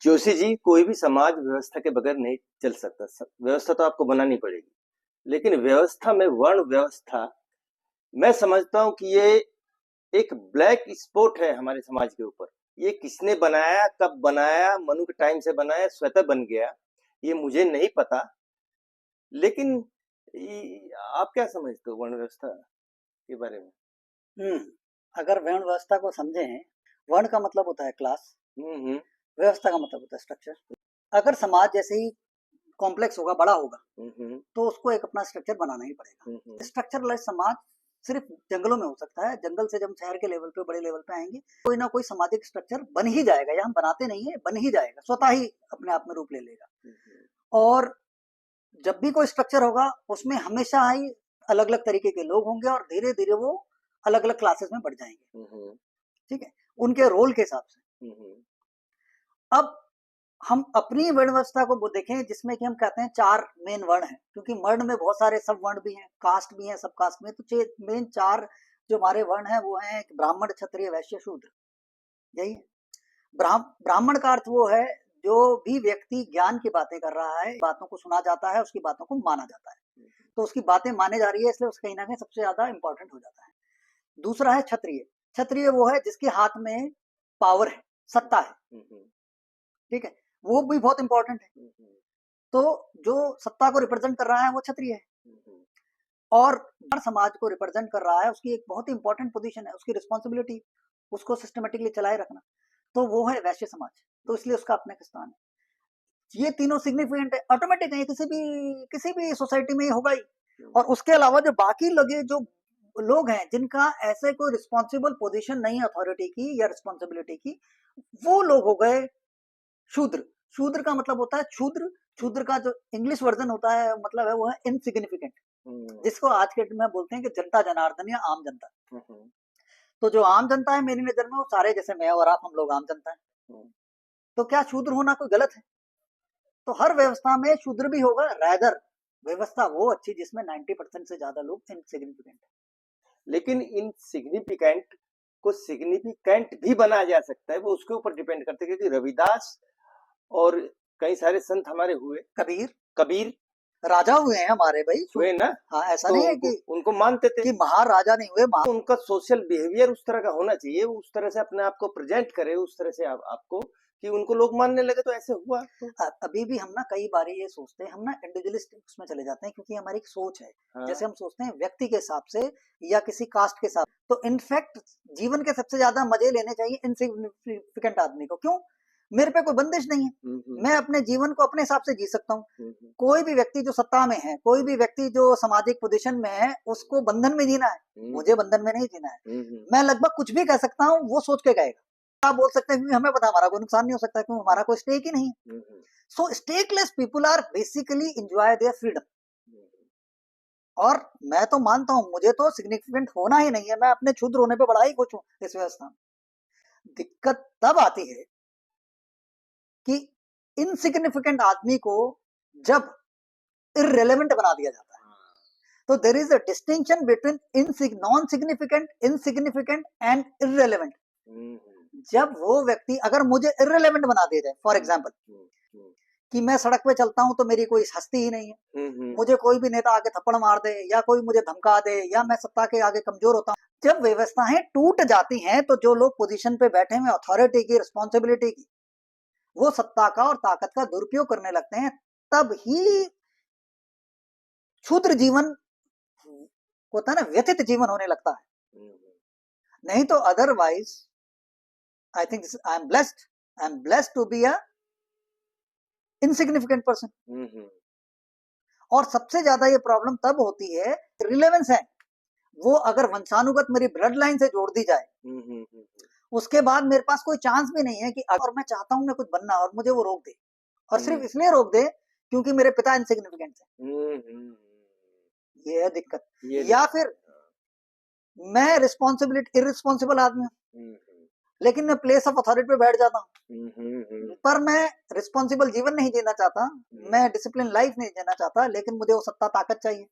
जोशी जी, कोई भी समाज व्यवस्था के बगैर नहीं चल सकता। व्यवस्था तो आपको बनानी पड़ेगी, लेकिन व्यवस्था में वर्ण व्यवस्था मैं समझता हूँ कि ये एक ब्लैक स्पॉट है हमारे समाज के ऊपर। ये किसने बनाया, कब बनाया, मनु के टाइम से बनाया, स्वतः बन गया, ये मुझे नहीं पता। लेकिन आप क्या समझते हो वर्ण व्यवस्था के बारे में? हम्म अगर वर्ण व्यवस्था को समझें, वर्ण का मतलब होता है क्लास, हम्म। व्यवस्था का मतलब होता है स्ट्रक्चर। अगर समाज जैसे ही कॉम्प्लेक्स होगा, बड़ा होगा, हम्म। तो उसको एक अपना स्ट्रक्चर बनाना ही पड़ेगा। स्ट्रक्चरलेस समाज सिर्फ जंगलों में हो सकता है। जंगल से जब हम शहर के लेवल पे, बड़े लेवल पे आएंगे, कोई ना कोई सामाजिक स्ट्रक्चर बन ही जाएगा, या हम बनाते नहीं है, बन ही जाएगा, स्वतः ही अपने आप में रूप ले लेगा। और जब भी कोई स्ट्रक्चर होगा, उसमें हमेशा ही अलग अलग तरीके के लोग होंगे, और धीरे धीरे वो अलग अलग क्लासेस में बढ़ जाएंगे, ठीक है, उनके रोल के हिसाब से। अब हम अपनी वर्ण व्यवस्था को देखें, जिसमें कि हम कहते हैं 4 मेन वर्ण हैं, क्योंकि वर्ण में बहुत सारे सब वर्ण भी हैं, कास्ट भी हैं, सब कास्ट में। तो मेन 4 जो हमारे वर्ण हैं वो हैं ब्राह्मण, क्षत्रिय, वैश्य, शूद्र। यही है। ब्राह्मण का अर्थ वो है जो भी व्यक्ति ज्ञान की बातें कर रहा है, बातों को सुना जाता है, उसकी बातों को माना जाता है, तो उसकी बातें माने जा रही है, इसलिए उसका कहीं ना कहीं सबसे ज्यादा इंपॉर्टेंट हो जाता है। दूसरा है क्षत्रिय। क्षत्रिय वो है जिसके हाथ में पावर है, सत्ता है, ठीक है, वो भी बहुत इंपॉर्टेंट है। तो जो सत्ता को रिप्रेजेंट कर रहा है वो क्षत्रिय है, और हर समाज को रिप्रेजेंट कर रहा है, उसकी एक बहुत इंपॉर्टेंट पोजीशन है, उसकी रिस्पॉन्सिबिलिटी उसको सिस्टमेटिकली चलाए रखना, तो वो है वैश्य समाज। तो इसलिए उसका अपना एक स्थान है। ये तीनों सिग्निफिकेंट है, ऑटोमेटिक है, किसी भी सोसाइटी में होगा ही। और उसके अलावा जो बाकी लगे जो लोग हैं, जिनका ऐसे कोई रिस्पॉन्सिबल पोजीशन नहीं है अथॉरिटी की या रिस्पॉन्सिबिलिटी की, वो लोग हो गए शूद्र। शूद्र का मतलब होता है क्षुद्र। क्षुद्र का जो इंग्लिश वर्जन होता है, मतलब है, वो है इनसिग्निफिकेंट, जिसको आज के में बोलते हैं कि जनता जनार्दन या आम जनता। तो जो आम जनता है मेरी नजर में, वो सारे जैसे मैं और आप, हम लोग आम जनता है। तो क्या शूद्र होना कोई गलत है? तो हर व्यवस्था में शूद्र भी होगा, रैदर व्यवस्था वो अच्छी जिसमें 90% से ज्यादा लोग इनसिग्निफिकेंट है। लेकिन इनसिग्निफिकेंट को सिग्निफिकेंट भी बनाया जा सकता है, वो उसके ऊपर डिपेंड करते हैं, क्योंकि रविदास और कई सारे संत हमारे हुए, कबीर राजा हुए हैं हमारे भाई, हुए ना। हाँ, ऐसा तो नहीं है कि उनको मानते थे कि महाराजा नहीं हुए। तो उनका सोशल बिहेवियर उस तरह का होना चाहिए, वो उस तरह से अपने आप को प्रेजेंट करे, उस तरह से आपको, कि उनको लोग मानने लगे, तो ऐसे हुआ। तो अभी भी हम ना कई बार ये सोचते हैं, हम ना इंडिविजुअलिस्ट उसमें चले जाते हैं, क्योंकि हमारी एक सोच है। हाँ। जैसे हम सोचते हैं व्यक्ति के हिसाब से या किसी कास्ट के हिसाब, तो इनफैक्ट जीवन के सबसे ज्यादा मजे लेने चाहिए इनसिग्निफिकेंट आदमी को। क्यों? मेरे पे कोई बंदिश नहीं है, मैं अपने जीवन को अपने हिसाब से जी सकता हूँ। कोई भी व्यक्ति जो सत्ता में है, कोई भी व्यक्ति जो सामाजिक पोजीशन में है, उसको बंधन में जीना है, मुझे बंधन में नहीं जीना है। मैं लगभग कुछ भी कह सकता हूँ, वो सोच के कहेगा। आप बोल सकते हैं क्योंकि हमें पता हमारा कोई नुकसान नहीं हो सकता, क्योंकि हमारा कोई स्टेक ही नहीं है। So stakeless people are basically enjoy their freedom. और मैं तो मानता हूं, मुझे तो सिग्निफिकेंट होना ही नहीं है, मैं अपने क्षुद्र होने पे बड़ा ही खुश हूं इस व्यवस्था में। दिक्कत तब आती है कि इनसिग्निफिकेंट आदमी को जब इररिलेवेंट बना दिया जाता है। तो there is a distinction between non significant, insignificant and irrelevant. जब वो व्यक्ति अगर मुझे इररिलेवेंट बना दिया जाए, फॉर एग्जाम्पल कि मैं सड़क पे चलता हूं तो मेरी कोई हस्ती ही नहीं है, मुझे कोई भी नेता आके थप्पड़ मार दे, या कोई मुझे धमका दे, या मैं सत्ता के आगे कमजोर होता हूं, जब व्यवस्थाएं टूट जाती हैं, तो जो लोग पोजीशन पे बैठे हुए अथॉरिटी की, रिस्पॉन्सिबिलिटी की, वो सत्ता का और ताकत का दुरुपयोग करने लगते हैं, तब ही क्षुद्र जीवन होता है ना, व्यथित जीवन होने लगता है। नहीं तो otherwise I think I am blessed to be a insignificant person. और सबसे ज्यादा ये प्रॉब्लम तब होती है, रिलेवेंस है वो अगर वंशानुगत मेरी ब्लड लाइन से जोड़ दी जाए, उसके बाद मेरे पास कोई चांस भी नहीं है कि अगर मैं चाहता हूं मैं कुछ बनना, और मुझे वो रोक दे, और सिर्फ इसलिए रोक दे क्योंकि मेरे पिता इनसिग्निफिकेंट थे। ये है दिक्कत। या फिर मैं इररिस्पॉन्सिबल आदमी हूं, लेकिन मैं प्लेस ऑफ अथॉरिटी पे बैठ जाता हूँ, पर मैं रिस्पॉन्सिबल जीवन नहीं जीना चाहता, मैं डिसिप्लिन लाइफ नहीं जीना चाहता, लेकिन मुझे वो सत्ता ताकत चाहिए।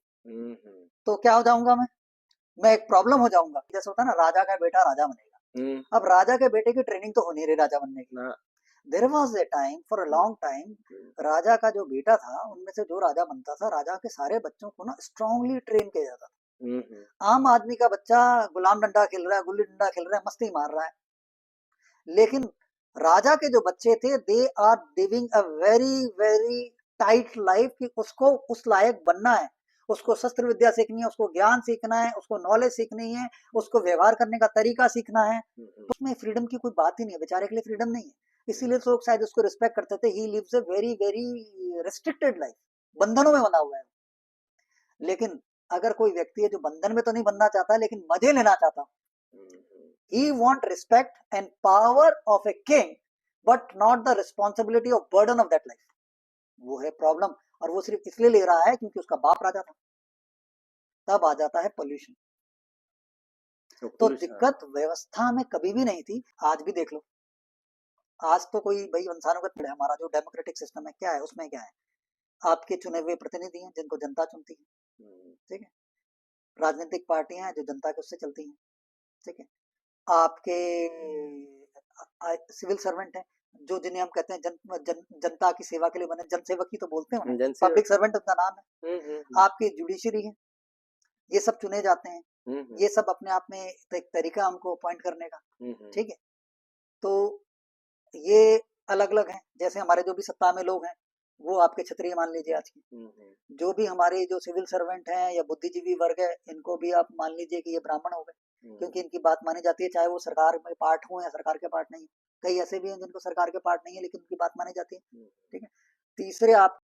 तो क्या हो जाऊंगा मैं एक प्रॉब्लम हो जाऊंगा। जैसे होता है ना, राजा का बेटा राजा बनेगा। अब राजा के बेटे की ट्रेनिंग तो हो नहीं रही राजा बनने की, there was a time for a long time, राजा का जो बेटा था उनमें से जो राजा बनता था, राजा के सारे बच्चों को ना स्ट्रांगली ट्रेन किया जाता था। आम आदमी का बच्चा गुलाम डंडा खेल रहा है, गुल्ली डंडा खेल रहा है, मस्ती मार रहा है, लेकिन राजा के जो बच्चे थे they are living a very very tight life कि उसको उस लायक बनना है, उसको शस्त्र विद्या सीखनी है, उसको ज्ञान सीखना है, उसको नॉलेज सीखनी है, उसको व्यवहार करने का तरीका सीखना है। तो उसमें फ्रीडम की कोई बात ही नहीं है, बेचारे के लिए फ्रीडम नहीं है, इसीलिए तो लोग शायद उसको रिस्पेक्ट करते थे। He lives a very very restricted life, बंधनों में बना हुआ है। लेकिन अगर कोई व्यक्ति है जो बंधन में तो नहीं बनना चाहता लेकिन मजे लेना चाहता, he want respect and power of a king but not the responsibility of burden of that life, वो है प्रॉब्लम। और वो सिर्फ इसलिए ले रहा है क्योंकि उसका बाप राजा था। तब आ जाता है पोल्यूशन। तो दिक्कत व्यवस्था में कभी भी नहीं थी, आज भी देख लो। आज तो कोई भाई वंशानुगत है, हमारा जो डेमोक्रेटिक सिस्टम है क्या है, उसमें क्या है, आपके चुने हुए प्रतिनिधि हैं जिनको जनता चुनती है, ठीक है, राजनीतिक पार्टियां हैं जो जनता के उससे चलती हैं, ठीक है, आपके सिविल सर्वेंट हैं जो जिन्हें हम कहते हैं जनता की सेवा के लिए बने, जनसेवक ही तो बोलते हैं, पब्लिक सर्वेंट उनका नाम है। आपकी जुडिशरी है, ये सब चुने जाते हैं, ये सब अपने आप में एक तरीका हमको अपॉइंट करने का, ठीक है। तो ये अलग अलग हैं, जैसे हमारे जो भी सत्ता में लोग हैं वो आपके क्षत्रिय मान लीजिए आज की, जो भी हमारे जो सिविल सर्वेंट हैं या बुद्धिजीवी वर्ग है, इनको भी आप मान लीजिए कि ये ब्राह्मण हो गए, क्योंकि इनकी बात मानी जाती है, चाहे वो सरकार में पार्ट हो या सरकार के पार्ट नहीं। कई ऐसे भी हैं जिनको सरकार के पार्ट नहीं है लेकिन उनकी बात मानी जाती है, ठीक है। तीसरे आप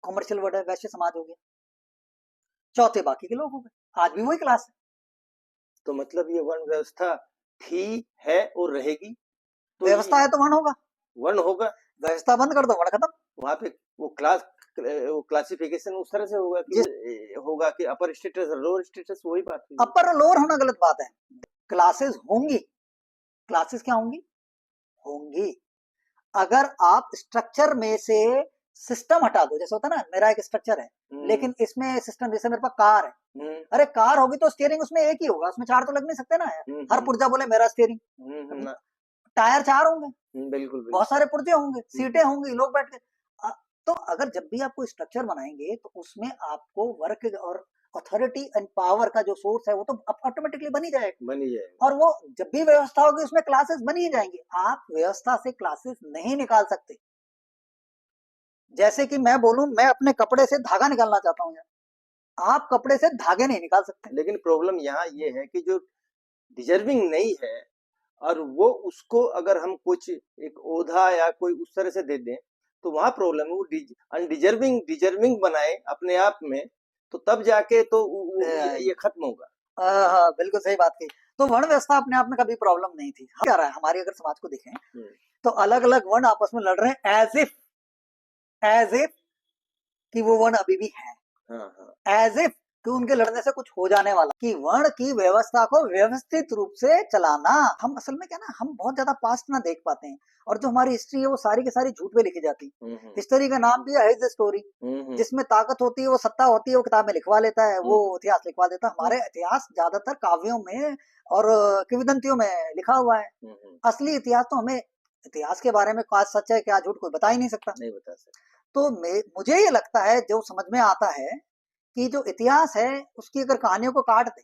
कॉमर्शियल वर्ड है, वैश्य समाज हो गया। चौथे बाकी के लोग हो गए, आज भी वही क्लास है। तो मतलब ये वर्ण व्यवस्था थी, है और रहेगी। तो व्यवस्था है तो वर्ण होगा, वर्ण होगा, व्यवस्था बंद कर दो वर्ण खत्म। वहां पे वो क्लासिफिकेशन उस तरह से होगा कि अपर स्टेटस लोअर स्टेटस, वही बात है। अपर और लोअर होना गलत बात है, क्लासेस होंगी। क्लासेस क्या होंगी अगर आप स्ट्रक्चर में से सिस्टम हटा दो। जैसे होता है ना, मेरा एक स्ट्रक्चर है लेकिन इसमें सिस्टम, जैसे मेरे पास कार है, अरे कार होगी तो स्टीयरिंग उसमें एक ही होगा, उसमें चार तो लग नहीं सकते ना यार। हर पुर्जा बोले मेरा स्टीयरिंग, टायर चार होंगे, बिल्कुल बहुत सारे पुर्जे होंगे, सीटें होंगी, लोग बैठ के। तो अगर जब भी आप कोई स्ट्रक्चर बनाएंगे तो उसमें आपको वर्क और अथॉरिटी एंड पावर का जो सोर्स है वो तो ऑटोमेटिकली बन ही जाएगा, और वो जब भी व्यवस्था होगी उसमें क्लासेस बन ही जाएंगी। आप व्यवस्था से क्लासेस नहीं निकाल सकते। जैसे कि मैं बोलूं मैं अपने कपड़े से धागा निकालना चाहता हूं, आप कपड़े से धागे नहीं निकाल सकते। लेकिन प्रॉब्लम यहाँ ये है कि जो डिजर्विंग नहीं है और वो उसको अगर हम कुछ एक ओधा या कोई उस तरह से दे दें तो वहां प्रॉब्लम है। वो डिजर्विंग बनाए अपने आप में, तो तब जाके तो ये खत्म होगा। हाँ बिल्कुल सही बात की। तो वर्ण व्यवस्था अपने आप में कभी प्रॉब्लम नहीं थी। क्या रहा है हमारे अगर समाज को देखें तो अलग अलग वर्ण आपस में लड़ रहे हैं एज इफ कि वो वर्ण अभी भी है, एज इफ कि उनके लड़ने से कुछ हो जाने वाला, कि वर्ण की व्यवस्था को व्यवस्थित रूप से चलाना। हम असल में क्या ना, हम बहुत ज्यादा पास्ट ना देख पाते हैं, और जो हमारी हिस्ट्री है वो सारी की सारी झूठ पे लिखी जाती है। हिस्ट्री का नाम भी है स्टोरी, जिसमें ताकत होती है, वो सत्ता होती है, वो किताब में लिखवा लेता है, वो इतिहास लिखवा देता है। हमारे इतिहास ज्यादातर काव्यों में और किंवदंतियों में लिखा हुआ है। असली इतिहास तो हमें, इतिहास के बारे में क्या सच है क्या झूठ कोई बता ही नहीं सकता। तो मुझे ये लगता है, जो समझ में आता है कि जो इतिहास है उसकी अगर कहानियों को काट दें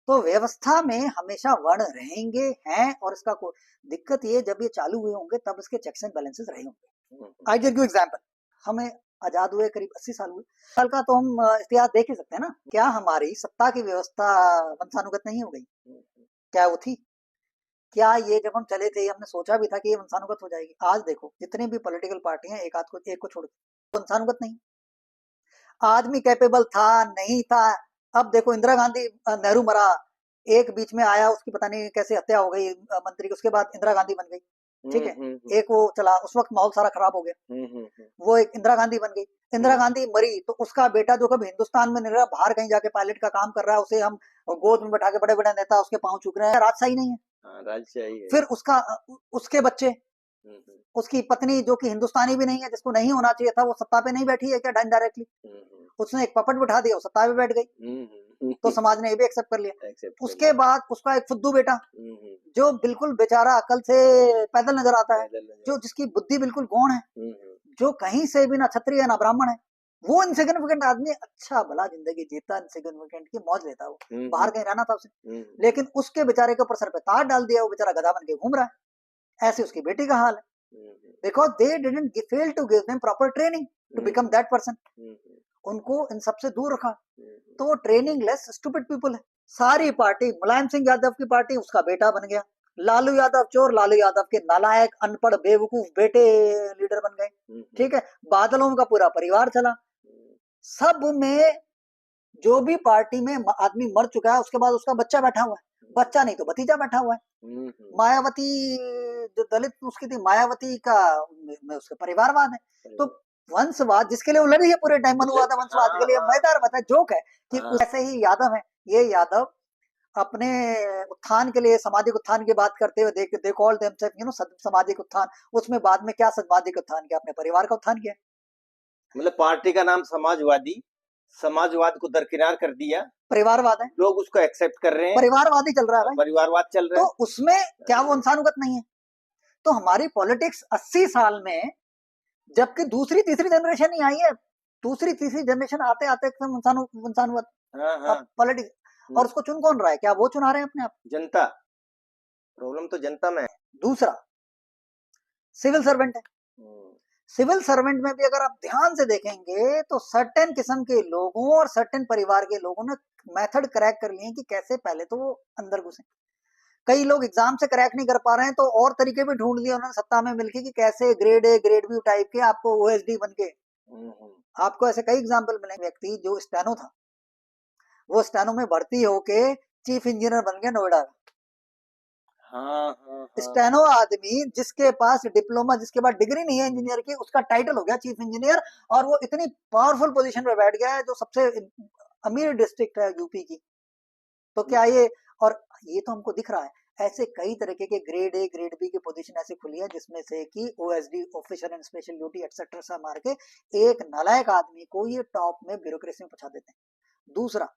तो व्यवस्था में हमेशा वर्ण रहेंगे हैं, और इसका कोई दिक्कत ये, जब ये चालू हुए होंगे तब इसके चेक्स एंड बैलेंसेस रहे होंगे। आई गिव यू एग्जांपल, हमें आजाद हुए करीब 80 साल हुए, साल का तो हम इतिहास देख ही सकते हैं ना। क्या हमारी सत्ता की व्यवस्था वंशानुगत नहीं हो गई? क्या वो थी? क्या ये जब हम चले थे हमने सोचा भी था कि ये वंशानुगत हो जाएगी? आज देखो जितने भी पॉलिटिकल पार्टी हैं, एक को छोड़ वंशानुगत नहीं। आदमी कैपेबल था नहीं था, अब देखो इंदिरा गांधी, नेहरू मरा, एक बीच में आया, उसकी पता नहीं कैसे हत्या हो गई मंत्री की, उसके बाद इंदिरा गांधी बन गई, ठीक है। एक वो चला, उस वक्त माहौल सारा खराब हो गया, वो एक इंदिरा गांधी बन गई। इंदिरा गांधी मरी तो उसका बेटा जो कभी हिंदुस्तान में नहीं रहा, बाहर कहीं जाके पायलट का काम कर रहा है, उसे हम गोद में बैठा के बड़े बड़े नेता उसके पांव चूक रहे हैं, राजशाही नहीं है। राजशाही है। फिर उसके बच्चे, उसकी पत्नी जो कि हिंदुस्तानी भी नहीं है, जिसको नहीं होना चाहिए था, वो सत्ता पे नहीं बैठी है क्या डायरेक्टली? उसने एक पपट बिठा दिया, वो सत्ता पे बैठ गई। तो समाज ने ये भी एक्सेप्ट कर लिया। एक्सेप्ट उसके बाद उसका एक फुद्दू बेटा जो बिल्कुल बेचारा अकल से पैदल नजर आता है, जो जिसकी बुद्धि बिल्कुल गौण है, जो कहीं से भी ना क्षत्रिय है ना ब्राह्मण है, वो इनसिग्निफिकेंट आदमी अच्छा भला जिंदगी जीता, इनसिग्निफिकेंट की मौज लेता, वो बाहर कहीं रहना था उसे, लेकिन उसके बेचारे के ऊपर सर पे ताज डाल दिया, वो बेचारा गधा बन के घूम रहा है। ऐसे उसकी बेटी का हाल है, because they didn't fail to give them proper training to become that person. उनको इन सबसे दूर रखा, तो वो ट्रेनिंग लेस स्टूपिड पीपल है। सारी पार्टी, मुलायम सिंह यादव की पार्टी, उसका बेटा बन गया, लालू यादव चोर, लालू यादव के नालायक अनपढ़ बेवकूफ बेटे लीडर बन गए, ठीक है। बादलों का पूरा परिवार चला, सब में जो भी पार्टी में आदमी मर चुका है उसके बाद उसका बच्चा बैठा हुआ है, बच्चा नहीं तो भतीजा बैठा हुआ है। मायावती जो दलित उसकी थी, मायावती का उसका परिवारवाद है। तो वंशवाद जिसके लिए वो लड़ी है पूरे टाइम, मनुवाद वंशवाद के लिए मजेदार बात है, जोक है कि ऐसे ही यादव है, ये यादव अपने उत्थान के लिए, सामाजिक उत्थान की बात करते हुए they called themselves you know सामाजिक उत्थान, उसमें बाद में क्या सामाजिक उत्थान किया, अपने परिवार का उत्थान किया। मतलब पार्टी का नाम समाजवादी, समाजवाद को दरकिनार कर दिया, परिवारवाद है, लोग उसको एक्सेप्ट कर रहे हैं, परिवारवादी चल रहा है, परिवारवाद चल रहा है। तो उसमें क्या वो इंसानुगत नहीं है? तो हमारी पॉलिटिक्स 80 साल में, जबकि दूसरी तीसरी जनरेशन ही आई है, दूसरी तीसरी जनरेशन आते आते इंसानुगत पॉलिटिक्स, और उसको चुन कौन रहा है? क्या वो चुना रहे हैं अपने आप? जनता। प्रॉब्लम तो जनता में है। दूसरा सिविल सर्वेंट है, सिविल सर्वेंट में भी अगर आप ध्यान से देखेंगे तो सर्टेन किस्म के लोगों और सर्टेन परिवार के लोगों ने मेथड क्रैक कर लिए कि कैसे पहले तो वो अंदर घुसे। कई लोग एग्जाम से क्रैक नहीं कर पा रहे हैं तो और तरीके भी ढूंढ लिए उन्होंने सत्ता में मिलके कि कैसे grade A grade B type के आपको ओएसडी बन के, आपको ऐसे कई एग्जाम्पल मिलेंगे। व्यक्ति जो स्टेनो था, वो स्टेनो में भर्ती होके चीफ इंजीनियर बन गया नोएडा का। स्टेनो आदमी जिसके पास डिप्लोमा, जिसके पास डिग्री नहीं है इंजीनियर की, उसका टाइटल हो गया चीफ इंजीनियर, और वो इतनी पावरफुल पोजीशन पे बैठ गया है जो सबसे अमीर डिस्ट्रिक्ट है यूपी की। तो क्या ये, और ये तो हमको दिख रहा है, ऐसे कई तरीके के ग्रेड ए ग्रेड बी की पोजीशन ऐसी खुली है जिसमें से कि OSD officer and special duty etcetera सा मार के एक नालायक आदमी को ये टॉप में ब्यूरोक्रेसी में पहुंचा देते हैं। दूसरा,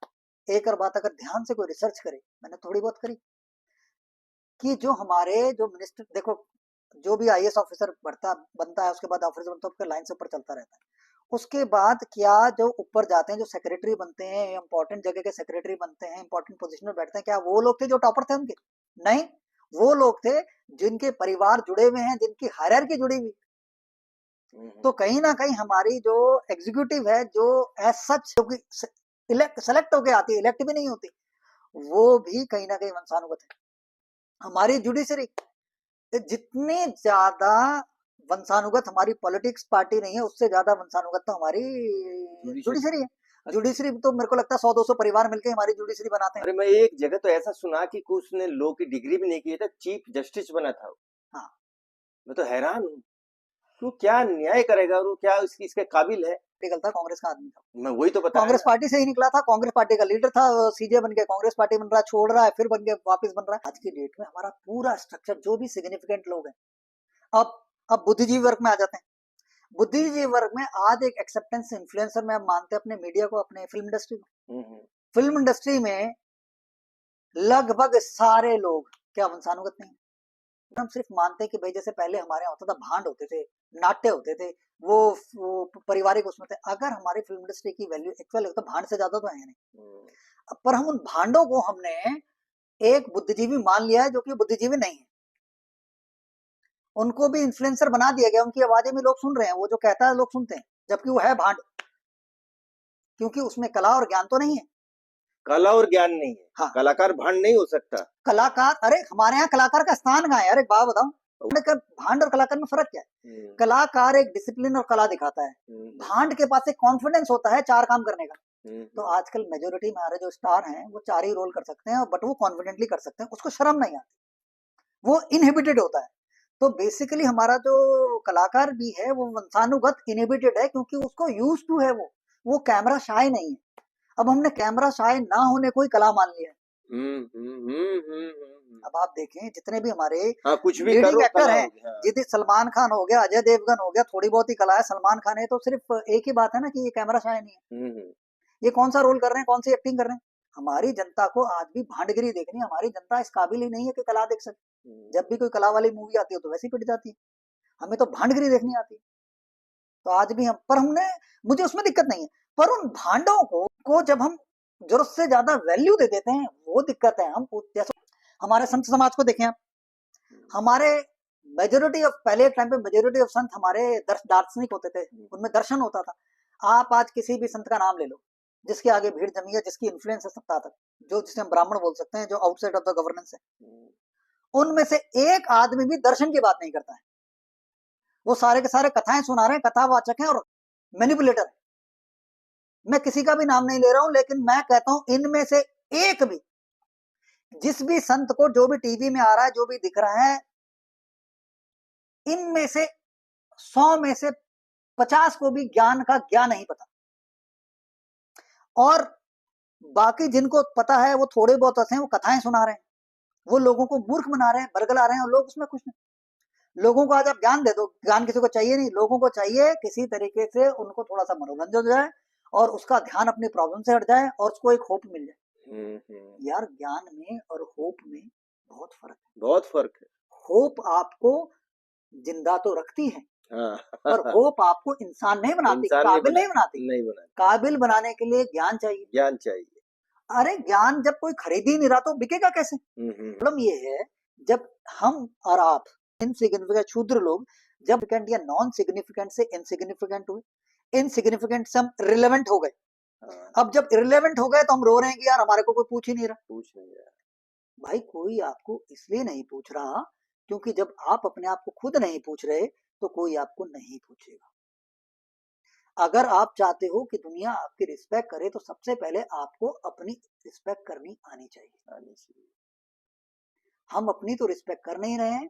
एक और बात अगर ध्यान से कोई रिसर्च करे, मैंने थोड़ी बहुत करी, कि जो हमारे जो मिनिस्टर, देखो जो भी आईएएस ऑफिसर बनता है उसके बाद ऑफिसर बनता है, उसके लाइन से ऊपर चलता रहता है। उसके बाद क्या जो ऊपर जाते हैं, जो सेक्रेटरी बनते हैं, इंपॉर्टेंट जगह के सेक्रेटरी बनते हैं, इंपॉर्टेंट पोजीशन में बैठते हैं, क्या वो लोग थे जो टॉपर थे उनके? नहीं, वो लोग थे जिनके परिवार जुड़े हुए हैं, जिनकी हायरार्की जुड़ी हुई। तो कहीं ना कहीं हमारी जो एग्जीक्यूटिव है, जो एज सच सेलेक्ट होके आती है, इलेक्ट भी नहीं होती, वो भी कहीं ना कहीं वंशानुगत है। हमारी जुडिशरी, जितनी ज्यादा वंशानुगत हमारी पॉलिटिक्स पार्टी नहीं है, उससे ज्यादा वंशानुगत तो हमारी जुडिशरी है। जुडिशरी तो मेरे को लगता है 100-200 परिवार मिलकर हमारी जुडिशरी बनाते हैं। अरे मैं एक जगह तो ऐसा सुना कि कुछ ने लॉ की डिग्री भी नहीं की था, चीफ जस्टिस बना था। हाँ, मैं तो हैरान हूँ, तो क्या न्याय करेगा और क्या इसके काबिल है? निकल था कांग्रेस का आदमी था, मैं वही तो बता, कांग्रेस पार्टी से ही निकला था, कांग्रेस पार्टी का लीडर था, सीजे बन के कांग्रेस पार्टी बन रहा है, छोड़ रहा है, फिर बन के वापस बन रहा है। आज की डेट में हमारा पूरा स्ट्रक्चर, जो भी सिग्निफिकेंट लोग हैं, अब बुद्धिजीवी वर्ग में आ जाते हैं। बुद्धिजीवी वर्ग में आज एक एक्सेप्टेंस इन्फ्लुएंसर में हम मानते हैं अपने मीडिया को, अपने फिल्म इंडस्ट्री को। फिल्म इंडस्ट्री में लगभग सारे लोग क्या वंशानुगत नहीं? हम सिर्फ मानते हैं कि भाई जैसे पहले हमारे यहाँ होता था, भांड होते थे, नाट्य होते थे, वो पारिवारिक उसमें थे। अगर हमारी फिल्म इंडस्ट्री की वैल्यू एक्चुअल तो भांड से ज्यादा तो है नहीं, पर हम उन भांडों को हमने एक बुद्धिजीवी मान लिया है जो कि बुद्धिजीवी नहीं है। उनको भी इन्फ्लुएंसर बना दिया गया, उनकी आवाजें भी लोग सुन रहे हैं, वो जो कहता है लोग सुनते हैं, जबकि वो है भांड, क्योंकि उसमें कला और ज्ञान तो नहीं है। कला और ज्ञान नहीं है। हाँ। कलाकार भांड नहीं हो सकता। कलाकार, अरे हमारे यहाँ कलाकार का स्थान कहाँ है? अरे बात बताओ, भांड और कलाकार में फर्क क्या है? कलाकार एक डिसिप्लिन और कला दिखाता है, भांड के पास एक कॉन्फिडेंस होता है 4 काम करने का। तो आजकल मेजोरिटी में हमारे जो स्टार हैं वो 4 ही रोल कर सकते हैं, बट वो कॉन्फिडेंटली कर सकते हैं, उसको शर्म नहीं आती, वो इनहिबिटेड होता है। तो बेसिकली हमारा जो कलाकार भी है वो वंशानुगत इनहिबिटेड है, क्योंकि उसको यूज टू है, वो कैमरा शाय नहीं है। अब हमने कैमरा शाय ना होने को ही कला मान लिया है। अब आप देखें जितने भी हमारे कुछ भी लीडिंग एक्टर हैं, हाँ। सलमान खान हो गया, अजय देवगन हो गया, थोड़ी बहुत ही कला है। सलमान खान है तो सिर्फ एक ही बात है ना कि ये कैमरा शाय नहीं है, ये कौन सा रोल कर रहे हैं, कौन सी एक्टिंग कर रहे हैं। हमारी जनता को आज भी भांडगिरी देखनी है। हमारी जनता इस काबिल ही नहीं है कि कला देख सके। जब भी कोई कला वाली मूवी आती है तो वैसे ही पिट जाती है। हमें तो भांडगिरी देखनी आती है। तो आज भी हम, पर हमने, मुझे उसमें दिक्कत नहीं है, पर उन भांडों को जब हम जरूरत से ज्यादा वैल्यू दे देते हैं, वो दिक्कत है। हम जैसे हमारे संत समाज को देखें आप, हमारे मेजोरिटी ऑफ, पहले टाइम पे मेजोरिटी ऑफ संत हमारे दार्शनिक होते थे, उनमें दर्शन होता था। आप आज किसी भी संत का नाम ले लो जिसके आगे भीड़ जमी है, जिसकी इन्फ्लुएंस है सत्ता तक, जो जिसे हम ब्राह्मण बोल सकते हैं, जो आउटसाइड ऑफ द गवर्नेंस है, उनमें से एक आदमी भी दर्शन की बात नहीं करता है। वो सारे के सारे कथाएं सुना रहे हैं, कथावाचक हैं और मैनिपुलेटर है। मैं किसी का भी नाम नहीं ले रहा हूं, लेकिन मैं कहता हूं इनमें से एक भी, जिस भी संत को जो भी टीवी में आ रहा है, जो भी दिख रहा है, इनमें से 100 में से 50 को भी ज्ञान का ज्ञान नहीं पता। और बाकी जिनको पता है वो थोड़े बहुत ऐसे हैं, वो कथाएं सुना रहे हैं, वो लोगों को मूर्ख बना रहे हैं, बरगला रहे हैं, और लोग उसमें खुश नहीं। लोगों को आज आप ज्ञान दे दो, ज्ञान किसी को चाहिए नहीं। लोगों को चाहिए किसी तरीके से उनको थोड़ा सा मनोरंजन हो जाए और उसका ध्यान अपनी प्रॉब्लम से हट जाए और उसको एक होप मिल जाए। यार ज्ञान में और होप में बहुत फर्क है, बहुत फर्क है। होप आपको जिंदा तो रखती है, हाँ। पर होप आपको इंसान नहीं बनाती, काबिल नहीं बनाती। नहीं बनाती। काबिल बनाने के लिए ज्ञान चाहिए। ज्ञान चाहिए। अरे ज्ञान जब कोई खरीद ही नहीं रहा तो बिकेगा कैसे? प्रॉब्लम ये है, जब हम और आप इनसिग्निफिकेंट शूद्र लोग जब या नॉन सिग्निफिकेंट से इनसिग्निफिकेंट हुए, इनसिग्निफिकेंट से हम रिलेवेंट हो गए। अब जब इररिलेवेंट हो गए तो हम रो रहे हैं कि यार हमारे को कोई पूछ ही नहीं रहा। भाई कोई आपको इसलिए नहीं पूछ रहा क्योंकि जब आप अपने आप को खुद नहीं पूछ रहे तो कोई आपको नहीं पूछेगा। अगर आप चाहते हो कि दुनिया आपकी रिस्पेक्ट करे तो सबसे पहले आपको अपनी रिस्पेक्ट करनी आनी चाहिए। हम अपनी तो रिस्पेक्ट कर नहीं रहे हैं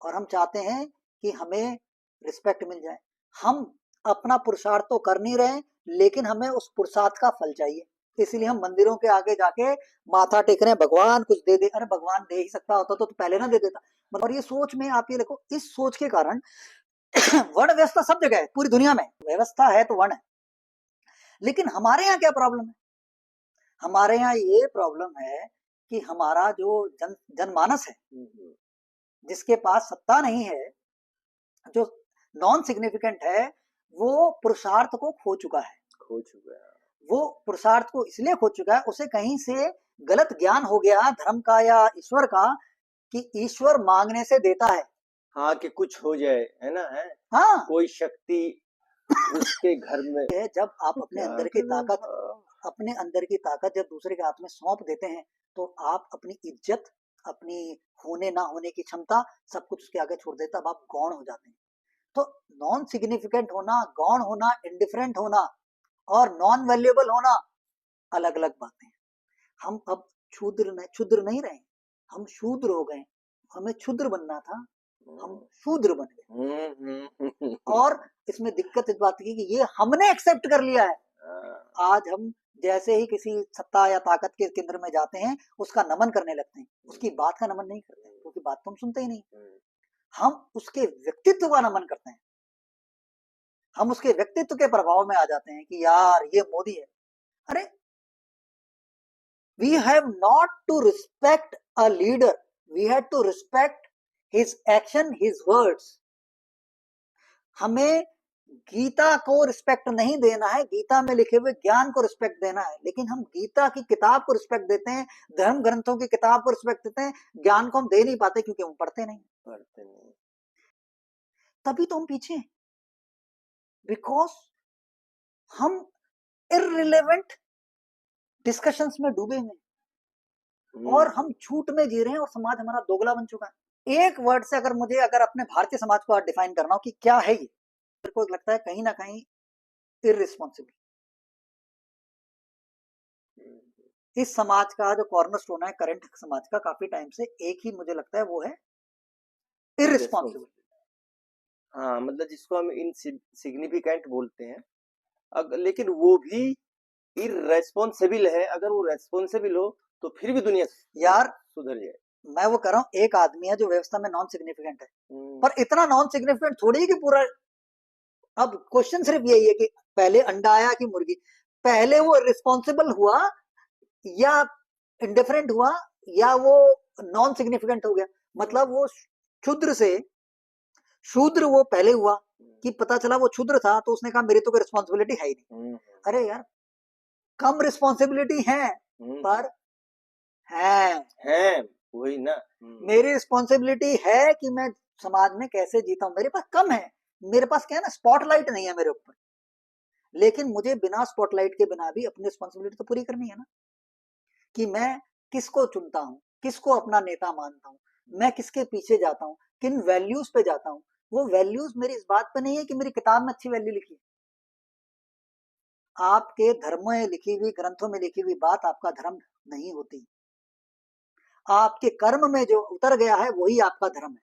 और हम चाहते हैं कि हमें रिस्पेक्ट मिल जाए। हम अपना पुरुषार्थ तो कर नहीं रहे, लेकिन हमें उस पुरुषार्थ का फल चाहिए। इसलिए हम मंदिरों के आगे जाके माथा टेक रहे हैं, भगवान कुछ दे दे। अरे भगवान दे ही सकता होता तो पहले ना दे देता। और ये सोच में आप ये देखो, इस सोच के कारण वर्ण व्यवस्था सब जगह है, पूरी दुनिया में व्यवस्था है तो वर्ण है। लेकिन हमारे यहाँ क्या प्रॉब्लम है? हमारे यहाँ ये प्रॉब्लम है कि हमारा जो जनमानस है, जिसके पास सत्ता नहीं है, जो नॉन सिग्निफिकेंट है, वो पुरुषार्थ को खो चुका है। वो पुरुषार्थ को इसलिए खो चुका है, उसे कहीं से गलत ज्ञान हो गया धर्म का या ईश्वर का, कि ईश्वर मांगने से देता है। हाँ, कि कुछ हो जाए, है ना? है हाँ, कोई शक्ति उसके घर में है। जब आप अपने अंदर की ताकत, अपने अंदर की ताकत जब दूसरे के हाथ में सौंप देते हैं तो आप अपनी इज्जत, अपनी होने ना होने की क्षमता, सब कुछ उसके आगे छोड़ देते, अब आप गौण हो जाते हैं। तो नॉन सिग्निफिकेंट होना, गौण होना, इंडिफरेंट होना और नॉन वैल्यूएबल होना अलग अलग बातें हैं। हम अब क्षुद्र नहीं रहे, हम शूद्र हो गए। हमें क्षुद्र बनना था, हम शूद्र बन गए। और इसमें दिक्कत इस बात की कि ये हमने एक्सेप्ट कर लिया है। आज हम जैसे ही किसी सत्ता या ताकत के केंद्र में जाते हैं उसका नमन करने लगते हैं, उसकी बात का नमन नहीं करते हैं, क्योंकि बात तो हम सुनते ही नहीं। हम उसके व्यक्तित्व का नमन करते हैं, हम उसके व्यक्तित्व के प्रभाव में आ जाते हैं कि यार ये मोदी है। अरे we have not to respect a leader, we have to respect his action, his words. हमें गीता को रिस्पेक्ट नहीं देना है, गीता में लिखे हुए ज्ञान को रिस्पेक्ट देना है। लेकिन हम गीता की किताब को रिस्पेक्ट देते हैं, धर्म ग्रंथों की किताब को रिस्पेक्ट देते हैं, ज्ञान को हम दे नहीं पाते क्योंकि हम पढ़ते नहीं। तभी तो हम पीछे हैं, बिकॉज हम इररिलेवेंट डिस्कशंस में डूबे हुए और हम झूठ में जी रहे हैं और समाज हमारा दोगला बन चुका है। एक वर्ड से अगर अपने भारतीय समाज को डिफाइन करना हो कि क्या है ये, मेरे को लगता है कहीं ना कहीं इररिस्पॉन्सिबल। इस समाज का जो कॉर्नरस्टोन है करंट समाज का, काफी टाइम से एक ही मुझे लगता है वो है इररिस्पॉन्सिबल। हाँ, मतलब जिसको हम इनसिग्निफिकेंट बोलते हैं, लेकिन वो भी इररेस्पॉन्सिबल है। अगर वो रेस्पॉन्सिबल हो तो फिर भी दुनिया यार सुधर जाए। मैं वो कह रहा हूँ, एक आदमी है जो व्यवस्था में नॉन सिग्निफिकेंट है, पर इतना नॉन सिग्निफिकेंट थोड़ी कि पूरा। अब क्वेश्चन सिर्फ यही है कि पहले अंडा आया कि मुर्गी, पहले वो रिस्पॉन्सिबल हुआ या इंडिफरेंट हुआ या वो नॉन सिग्निफिकेंट हो गया। मतलब वो शूद्र से शूद्र वो पहले हुआ कि पता चला वो शूद्र था तो उसने कहा मेरी तो कोई रिस्पॉन्सिबिलिटी है ही नहीं। अरे यार कम रिस्पॉन्सिबिलिटी है पर है वही ना। मेरी रिस्पॉन्सिबिलिटी है कि मैं समाज में कैसे जीता हूं। मेरे पास कम है, मेरे पास क्या है ना, स्पॉटलाइट नहीं है मेरे ऊपर, लेकिन मुझे बिना स्पॉटलाइट के बिना भी अपनी रिस्पॉन्सिबिलिटी तो पूरी करनी है ना, कि मैं किसको चुनता हूँ, किसको अपना नेता मानता हूँ, मैं किसके पीछे जाता हूँ, किन वैल्यूज पे जाता हूँ। वो वैल्यूज मेरी इस बात पे नहीं है कि मेरी किताब में अच्छी वैल्यू लिखी है। आपके धर्म में लिखी हुई, ग्रंथों में लिखी हुई बात आपका धर्म नहीं होती। आपके कर्म में जो उतर गया है वही आपका धर्म है।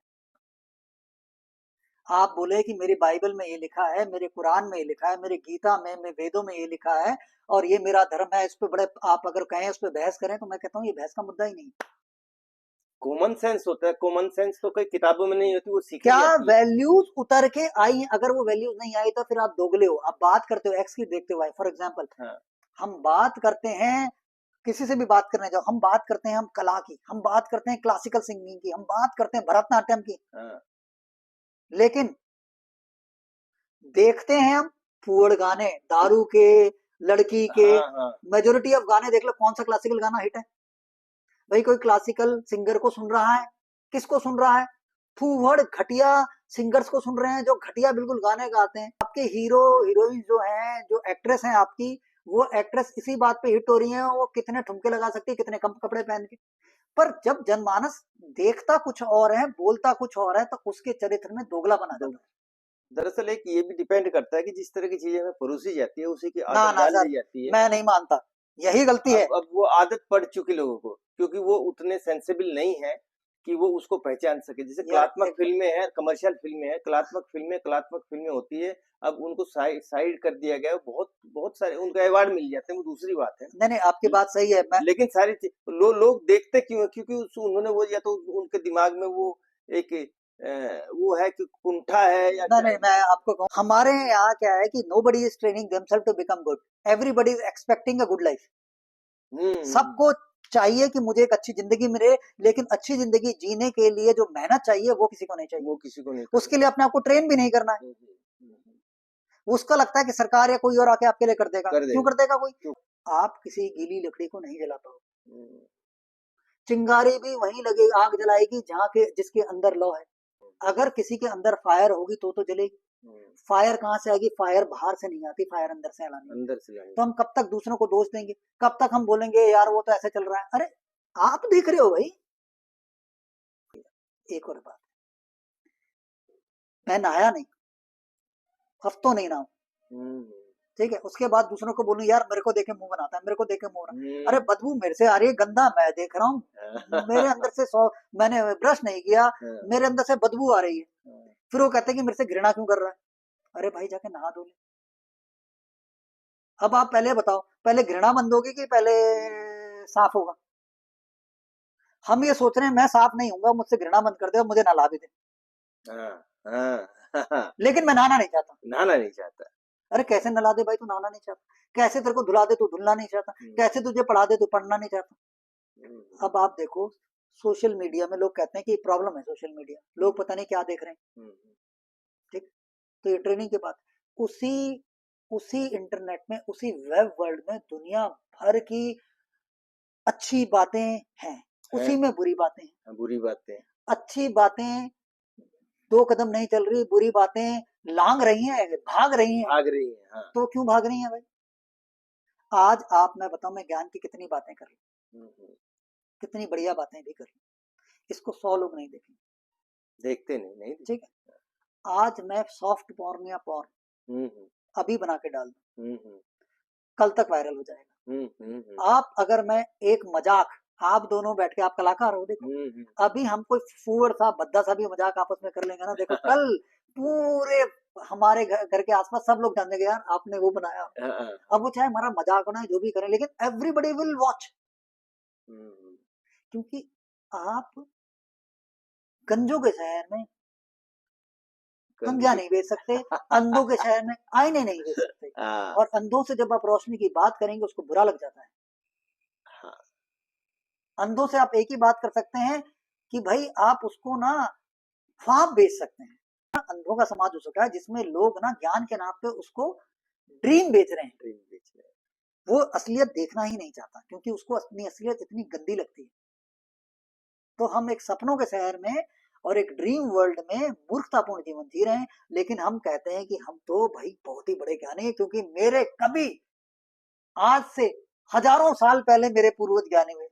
आप बोले कि मेरी बाइबल में ये लिखा है, मेरे कुरान में ये लिखा है, मेरे गीता में, मेरे वेदों में ये लिखा है और ये मेरा धर्म है, इस पे बड़े आप अगर कहें उस पे बहस करें तो मैं कहता हूँ ये बहस का मुद्दा ही नहीं। कॉमन सेंस होता है, कॉमन सेंस तो कोई किताबों में नहीं होती, वो सीखी क्या जाती है। वैल्यूज उतर के आई? अगर वो वैल्यूज नहीं आई तो फिर आप दोगले हो। आप बात करते हो एक्स की देखते हुए, फॉर एग्जाम्पल हाँ। हम बात करते हैं, किसी से भी बात करने जाओ हम बात करते हैं हम कला की, हम बात करते हैं क्लासिकल सिंगिंग की, हम बात करते हैं भरतनाट्यम की, हाँ। लेकिन देखते हैं हम फूहड़ गाने, दारू के, लड़की के। हाँ हाँ मेजोरिटी ऑफ गाने देख लो, कौन सा क्लासिकल गाना हिट है? भाई कोई क्लासिकल सिंगर को सुन रहा है, किसको सुन रहा है? फूहड़ घटिया सिंगर्स को सुन रहे हैं जो घटिया बिल्कुल गाने गाते हैं। आपके हीरो हीरोइन जो हैं, जो एक्ट्रेस हैं आपकी, वो एक्ट्रेस इसी बात पे हिट हो रही है, वो कितने ठुमके लगा सकती है, कितने कम कपड़े पहन के। पर जब जनमानस देखता कुछ और है, बोलता कुछ और है, तो उसके चरित्र में दोगला बना जाता है। दरअसल एक ये भी डिपेंड करता है कि जिस तरह की चीजें हमें परोसी जाती है उसी की ना आदत ना डाल सर, दी जाती है। मैं नहीं मानता, यही गलती है। अब वो आदत पड़ चुकी लोगों को, क्योंकि वो उतने सेंसिबल नहीं है कि वो उसको पहचान सके। जैसे यार कलात्मक फिल्में हैं, कमर्शियल फिल्में हैं, कलात्मक फिल्में होती है। अब उनको साइड कर दिया गया है। बहुत बहुत सारे उनको अवार्ड मिल जाते हैं, वो दूसरी बात है। नहीं नहीं, आपकी बात सही है। मैं लेकिन सारी लोग देखते क्यों है? क्योंकि उन्होंने वो, या तो उनके दिमाग में वो एक वो है कि कुंठा है या नहीं क्या नहीं, मैं आपको कहूँ हमारे यहाँ क्या है कि nobody is training themselves to become good, everybody is expecting a good life। हम्म। सबको चाहिए कि मुझे एक अच्छी जिंदगी मिले, लेकिन अच्छी जिंदगी जीने के लिए जो मेहनत चाहिए वो किसी को नहीं चाहिए। वो किसी को नहीं उसके लिए अपने आप को ट्रेन भी नहीं करना है। उसका लगता है कि सरकार या कोई और आके आपके लिए कर देगा। कर क्यों देगा। कर देगा कोई? क्यों? आप किसी गीली लकड़ी को नहीं जला पाओगे। चिंगारी भी वहीं लगे, आग जलाएगी जहाँ के जिसके अंदर लौ है। अगर किसी के अंदर फायर होगी तो जलेगी। फायर कहाँ से आएगी? फायर बाहर से नहीं आती, फायर अंदर से लानी। अंदर से लानी। तो हम कब तक दूसरों को दोष देंगे? कब तक हम बोलेंगे यार वो तो ऐसे चल रहा है? अरे आप देख रहे हो भाई। एक और बात, मैं नहाया नहीं, हफ्तों नहीं नहाऊं, ठीक है, उसके बाद दूसरों को बोलूं यार मेरे को देखे मुंह बनाता है, मेरे को देखे मुंह बना। अरे बदबू मेरे से आ रही है, गंदा मैं देख रहा हूँ, मेरे अंदर से मैंने ब्रश नहीं किया, मेरे अंदर से बदबू आ रही है। फिर वो कहते हैं कि मेरे से घृणा क्यों कर रहा है? अरे भाई जाके नहा धो ले। अब आप पहले बताओ, पहले घृणा बंद होगी कि पहले साफ होगा? हम ये सोच रहे हैं मैं साफ नहीं हूंगा, मुझसे घृणा बंद कर दे और मुझे नहला भी दे, लेकिन मैं नहाना नहीं चाहता। नहाना नहीं चाहता। अरे कैसे नहला दे भाई, तू नहाना नहीं चाहता? कैसे तेरे को धुला दे, तू धुलना नहीं चाहता? कैसे तुझे पढ़ा दे, तू पढ़ना नहीं चाहता? अब आप देखो सोशल मीडिया में लोग कहते हैं कि प्रॉब्लम है सोशल मीडिया, लोग पता नहीं क्या देख रहे हैं। ठीक, तो ये ट्रेनिंग के बाद उसी उसी इंटरनेट में, उसी वेब वर्ल्ड में दुनिया भर की अच्छी बातें हैं, उसी में बुरी बातें हैं। बुरी बातें। अच्छी बातें 2 कदम नहीं चल रही, बुरी बातें लांग रही हैं, भाग रही हैं। भाग रही है। हाँ। तो क्यों भाग रही हैं भाई? आज आप, मैं बताऊं, मैं ज्ञान की कितनी बातें कर ली, कितनी बढ़िया बातें भी कर ली, इसको 100 लोग नहीं देखेंगे, देखते नहीं, नहीं। ठीक है। आज मैं सॉफ्ट पॉर्न या पॉर्न अभी बना के डाल दूं, कल तक वायरल हो जाएगा। आप अगर मैं एक मजाक, आप दोनों बैठ के, आप कलाकार हो, देखो अभी हम कोई फूहड़ सा भद्दा सा भी मजाक आपस में कर लेंगे ना, देखो कल पूरे हमारे घर के आसपास सब लोग जानेंगे यार आपने वो बनाया। अब वो चाहे हमारा मजाक होना है जो भी करें, लेकिन एवरीबडी विल वॉच, क्योंकि आप गंजों के शहर में कंघिया नहीं बेच सकते, अंधों के शहर में आईने नहीं बेच सकते। और अंधों से जब आप रोशनी की बात करेंगे उसको बुरा लग जाता है। अंधों से आप एक ही बात कर सकते हैं कि भाई आप उसको ना ख्वाब बेच सकते हैं। अंधों का समाज हो चुका है जिसमें लोग ना ज्ञान के नाम पे उसको ड्रीम बेच रहे हैं। ड्रीम बेच रहे हैं। वो असलियत देखना ही नहीं चाहता क्योंकि उसको अपनी असलियत इतनी गंदी लगती है। तो हम एक सपनों के शहर में और एक ड्रीम वर्ल्ड में मूर्खतापूर्ण जीवन जी रहे हैं, लेकिन हम कहते हैं कि हम तो भाई बहुत ही बड़े ज्ञानी हैं क्योंकि मेरे कभी आज से हजारों साल पहले मेरे पूर्वज ज्ञानी हुए।